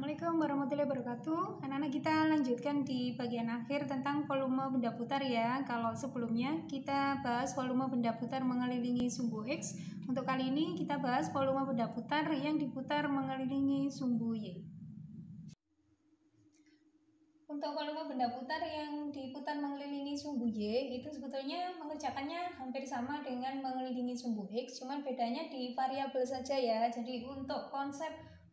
Assalamualaikum warahmatullahi wabarakatuh. Anak-anak, kita lanjutkan di bagian akhir tentang volume benda putar ya. Kalau sebelumnya kita bahas volume benda putar mengelilingi sumbu X, untuk kali ini kita bahas volume benda putar yang diputar mengelilingi sumbu Y. Untuk volume benda putar yang diputar mengelilingi sumbu Y itu sebetulnya mengerjakannya hampir sama dengan mengelilingi sumbu X, cuman bedanya di variabel saja ya. Jadi untuk konsep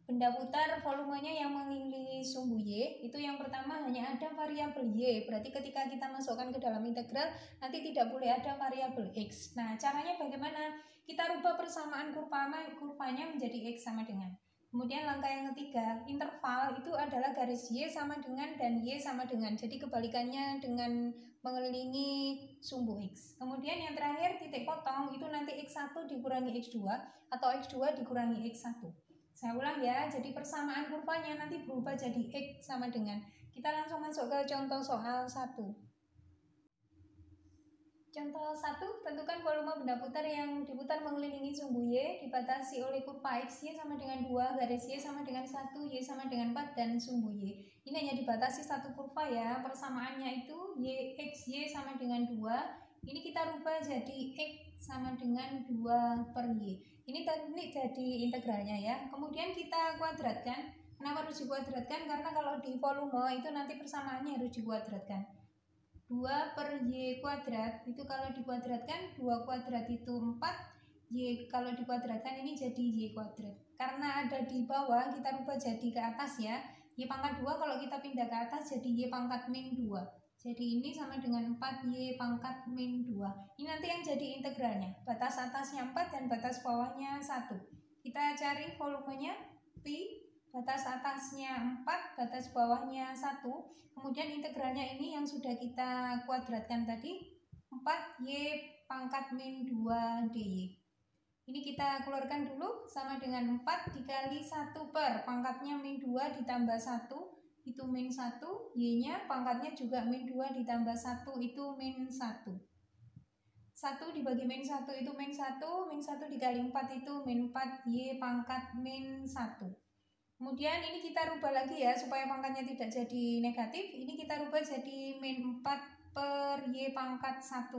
benda putar volumenya yang mengelilingi sumbu Y itu yang pertama hanya ada variabel Y, berarti ketika kita masukkan ke dalam integral nanti tidak boleh ada variabel X. Nah, caranya bagaimana? Kita rubah persamaan kurvanya menjadi X sama dengan. Kemudian langkah yang ketiga, interval itu adalah garis Y sama dengan dan Y sama dengan. Jadi kebalikannya dengan mengelilingi sumbu X. Kemudian yang terakhir titik potong itu nanti X1 dikurangi X2 atau X2 dikurangi X1. Saya ulang ya, jadi persamaan kurvanya nanti berubah jadi X sama dengan. Kita langsung masuk ke contoh soal 1. Contoh 1, tentukan volume benda putar yang diputar mengelilingi sumbu Y dibatasi oleh kurva X, Y sama dengan 2, garis Y sama dengan 1, Y sama dengan 4, dan sumbu Y. Ini hanya dibatasi satu kurva ya, persamaannya itu X, Y sama dengan 2. Ini kita rubah jadi X sama dengan 2 per Y. Ini teknik jadi integralnya ya. Kemudian kita kuadratkan. Kenapa harus dikuadratkan? Karena kalau di volume itu nanti persamaannya harus dikuadratkan. 2 per Y kuadrat itu kalau dikuadratkan 2 kuadrat itu 4, Y kalau dikuadratkan ini jadi Y kuadrat. Karena ada di bawah kita rubah jadi ke atas ya. Y pangkat 2 kalau kita pindah ke atas jadi Y pangkat min 2. Jadi ini sama dengan 4Y pangkat min 2. Ini nanti yang jadi integralnya. Batas atasnya 4 dan batas bawahnya 1. Kita cari volumenya Pi. Batas atasnya 4, batas bawahnya 1. Kemudian integralnya ini yang sudah kita kuadratkan tadi, 4Y pangkat min 2 dy. Ini kita keluarkan dulu, sama dengan 4 dikali 1 per pangkatnya min 2 ditambah 1 itu min 1, Y-nya pangkatnya juga min 2 ditambah 1 itu min 1. 1 dibagi min 1 itu min 1, min 1 dikali 4 itu min 4, Y pangkat min 1. Kemudian ini kita rubah lagi ya, supaya pangkatnya tidak jadi negatif. Ini kita rubah jadi min 4 per Y pangkat 1.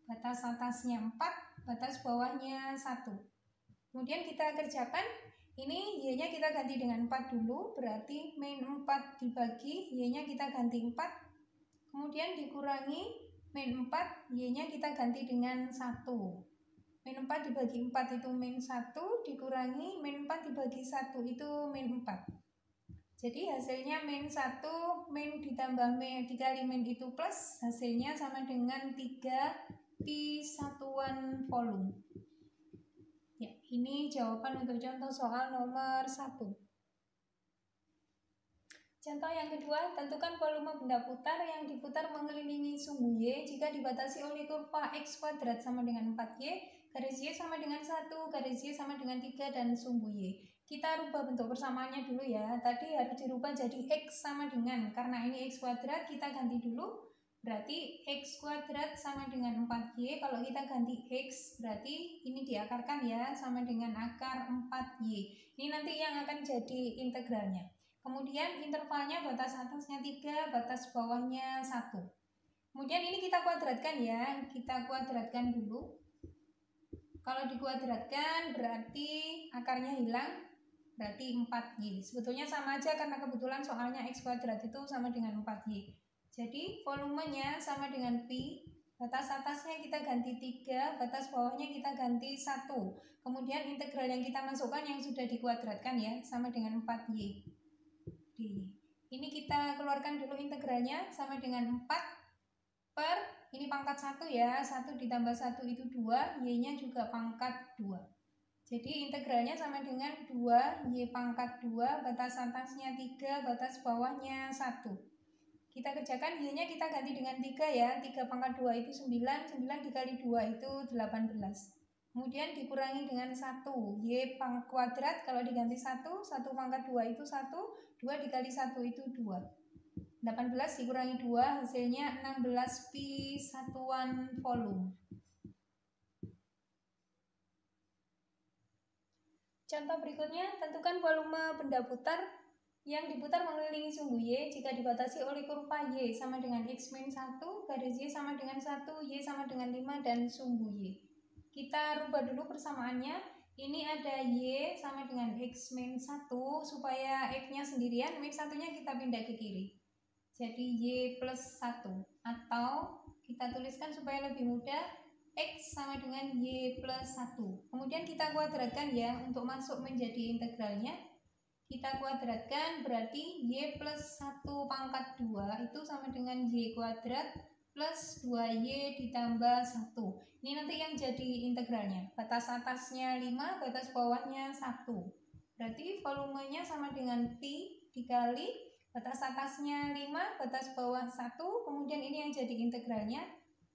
Batas atasnya 4, batas bawahnya 1. Kemudian kita kerjakan. Ini Y-nya kita ganti dengan 4 dulu, berarti min 4 dibagi Y-nya kita ganti 4. Kemudian dikurangi min 4, Y-nya kita ganti dengan 1. Min 4 dibagi 4 itu min 1, dikurangi min 4 dibagi 1 itu min 4. Jadi hasilnya min 1, min ditambah min dikali min itu plus, hasilnya sama dengan 3 pi satuan volume. Ya, ini jawaban untuk contoh soal nomor 1. Contoh yang kedua, tentukan volume benda putar yang diputar mengelilingi sumbu Y jika dibatasi oleh kurva X kuadrat sama dengan 4Y, garis Y sama dengan 1, garis Y sama dengan 3, dan sumbu Y. Kita rubah bentuk persamaannya dulu ya. Tadi harus dirubah jadi X sama dengan, karena ini X kuadrat kita ganti dulu. Berarti X kuadrat sama dengan 4Y. Kalau kita ganti X berarti ini diakarkan ya, sama dengan akar 4Y. Ini nanti yang akan jadi integralnya. Kemudian intervalnya batas atasnya 3, batas bawahnya 1. Kemudian ini kita kuadratkan ya. Kita kuadratkan dulu. Kalau dikuadratkan berarti akarnya hilang, berarti 4Y. Sebetulnya sama aja karena kebetulan soalnya X kuadrat itu sama dengan 4Y. Jadi volumenya sama dengan Pi. Batas atasnya kita ganti 3, batas bawahnya kita ganti 1. Kemudian integral yang kita masukkan yang sudah dikuadratkan ya, sama dengan 4Y. Ini kita keluarkan dulu integralnya, sama dengan 4 per, ini pangkat 1 ya, 1 ditambah 1 itu 2, Y-nya juga pangkat 2. Jadi integralnya sama dengan 2, Y pangkat 2, batas atasnya 3, batas bawahnya 1. Kita kerjakan, Y-nya kita ganti dengan 3 ya, 3 pangkat 2 itu 9, 9 dikali 2 itu 18. Kemudian dikurangi dengan 1, Y pangkat kuadrat kalau diganti 1, 1 pangkat 2 itu 1, 2 dikali 1 itu 2. 18 dikurangi 2, hasilnya 16 pi satuan volume. Contoh berikutnya, tentukan volume benda putar yang diputar mengelilingi sumbu Y jika dibatasi oleh kurva Y sama dengan X min 1, garis Y sama dengan 1, Y sama dengan 5, dan sumbu Y. Kita rubah dulu persamaannya. Ini ada Y sama dengan X min 1, supaya X-nya sendirian, min 1-nya kita pindah ke kiri. Jadi Y plus 1, atau kita tuliskan supaya lebih mudah, X sama dengan Y plus 1. Kemudian kita kuadratkan ya, untuk masuk menjadi integralnya. Kita kuadratkan, berarti Y plus 1 pangkat 2 itu sama dengan Y kuadrat plus 2Y ditambah 1. Ini nanti yang jadi integralnya. Batas atasnya 5, batas bawahnya 1. Berarti volumenya sama dengan P dikali batas atasnya 5, batas bawah 1. Kemudian ini yang jadi integralnya,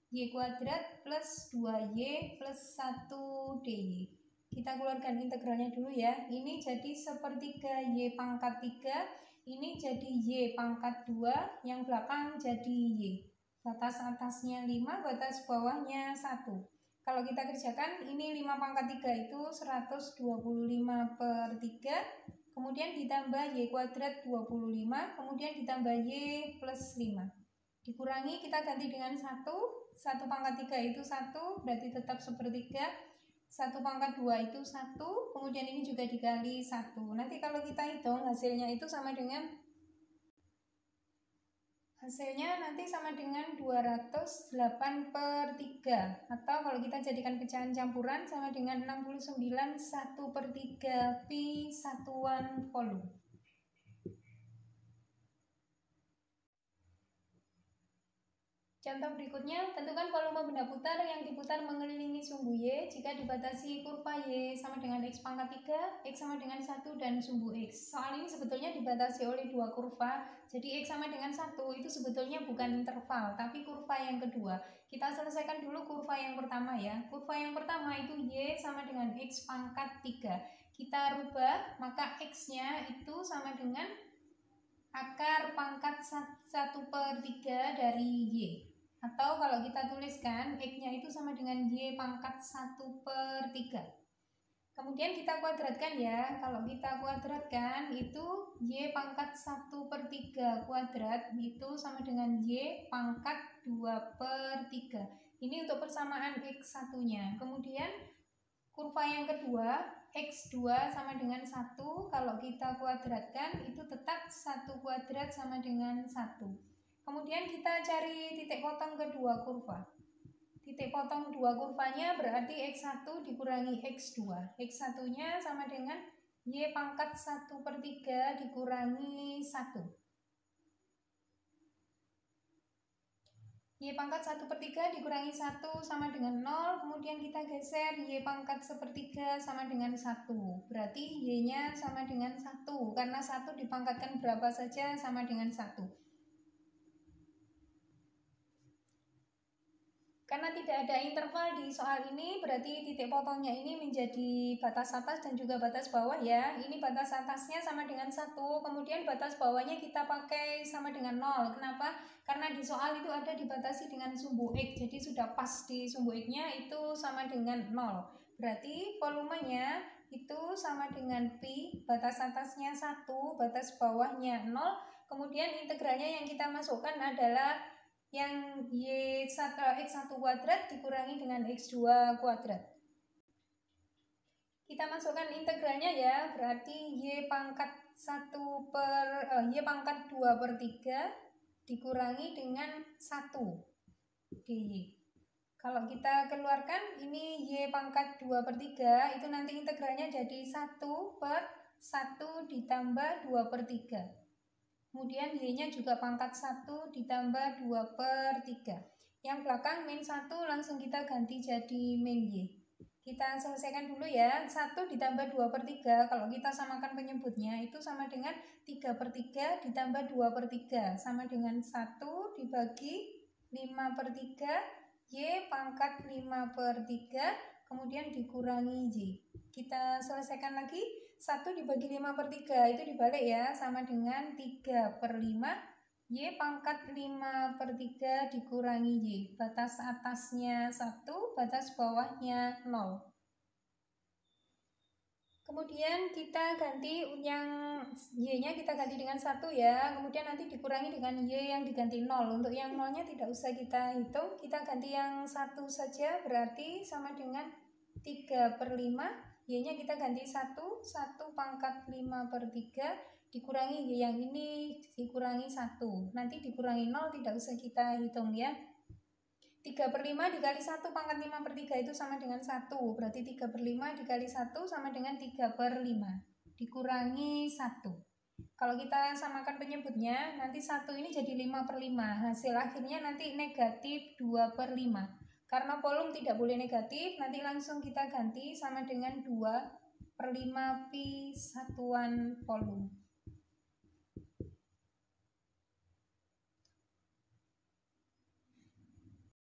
Y kuadrat plus 2Y plus 1 dy. Kita keluarkan integralnya dulu ya. Ini jadi sepertiga Y pangkat 3. Ini jadi Y pangkat 2. Yang belakang jadi Y. Batas atasnya 5, batas bawahnya 1. Kalau kita kerjakan, ini 5 pangkat 3 itu 125 per 3. Kemudian ditambah Y kuadrat 25. Kemudian ditambah Y plus 5. Dikurangi, kita ganti dengan 1. 1 pangkat 3 itu 1. Berarti tetap sepertiga. 1 pangkat 2 itu 1, kemudian ini juga dikali 1. Nanti kalau kita hitung hasilnya itu sama dengan, nanti sama dengan 208 per 3. Atau kalau kita jadikan pecahan campuran sama dengan 69 1 per 3 pi satuan volume. Contoh berikutnya, tentukan volume benda putar yang diputar mengelilingi sumbu Y jika dibatasi kurva Y sama dengan X pangkat 3, X sama dengan 1, dan sumbu X. Soal ini sebetulnya dibatasi oleh dua kurva, jadi X sama dengan 1 itu sebetulnya bukan interval, tapi kurva yang kedua. Kita selesaikan dulu kurva yang pertama ya. Kurva yang pertama itu Y sama dengan X pangkat 3. Kita rubah, maka X-nya itu sama dengan akar pangkat 1 per 3 dari Y. Atau kalau kita tuliskan, X-nya itu sama dengan Y pangkat 1 per 3. Kemudian kita kuadratkan ya. Kalau kita kuadratkan, itu Y pangkat 1 per 3 kuadrat itu sama dengan Y pangkat 2 per 3. Ini untuk persamaan X1-nya. Kemudian kurva yang kedua, X2 sama dengan 1. Kalau kita kuadratkan, itu tetap 1 kuadrat sama dengan 1. Kemudian kita cari titik potong kedua kurva. Titik potong dua kurvanya berarti X1 dikurangi X2. X1-nya sama dengan Y pangkat 1 per 3 dikurangi 1. Y pangkat 1 per 3 dikurangi 1 sama dengan 0. Kemudian kita geser, Y pangkat 1/3 sama dengan 1. Berarti Y-nya sama dengan 1. Karena 1 dipangkatkan berapa saja sama dengan 1. Karena tidak ada interval di soal ini, berarti titik potongnya ini menjadi batas atas dan juga batas bawah ya. Ini batas atasnya sama dengan 1, kemudian batas bawahnya kita pakai sama dengan 0. Kenapa? Karena di soal itu ada dibatasi dengan sumbu X, jadi sudah pas di sumbu X-nya itu sama dengan 0. Berarti volumenya itu sama dengan Pi, batas atasnya 1, batas bawahnya 0. Kemudian integralnya yang kita masukkan adalah yang X1 kuadrat dikurangi dengan X2 kuadrat. Kita masukkan integralnya ya, berarti Y pangkat 2 per 3 dikurangi dengan 1 dy. Kalau kita keluarkan, ini Y pangkat 2 per 3, itu nanti integralnya jadi 1 per 1 ditambah 2 per 3. Kemudian Y-nya juga pangkat 1 ditambah 2 per 3. Yang belakang min 1 langsung kita ganti jadi min Y. Kita selesaikan dulu ya. 1 ditambah 2 per 3, kalau kita samakan penyebutnya itu sama dengan 3 per 3 ditambah 2 per 3. Sama dengan 1 dibagi 5 per 3, Y pangkat 5 per 3, kemudian dikurangi Y. Kita selesaikan lagi. 1 dibagi 5 per 3 itu dibalik ya, sama dengan 3 per 5, Y pangkat 5 per 3 dikurangi Y. Batas atasnya 1, batas bawahnya 0. Kemudian kita ganti yang Y-nya kita ganti dengan 1 ya. Kemudian nanti dikurangi dengan Y yang diganti 0. Untuk yang 0-nya tidak usah kita hitung. Kita ganti yang 1 saja, berarti sama dengan 3/5. Y-nya kita ganti 1 pangkat 5/3. Dikurangi Y yang ini, dikurangi 1. Nanti dikurangi 0, tidak usah kita hitung ya. 3/5 dikali 1 pangkat 5/3 itu sama dengan 1. Berarti 3/5 dikali 1 sama dengan 3/5. Dikurangi 1. Kalau kita samakan penyebutnya, nanti 1 ini jadi 5/5. Hasil akhirnya nanti negatif 2/5. Karena volume tidak boleh negatif, nanti langsung kita ganti sama dengan 2/5 pi satuan volume.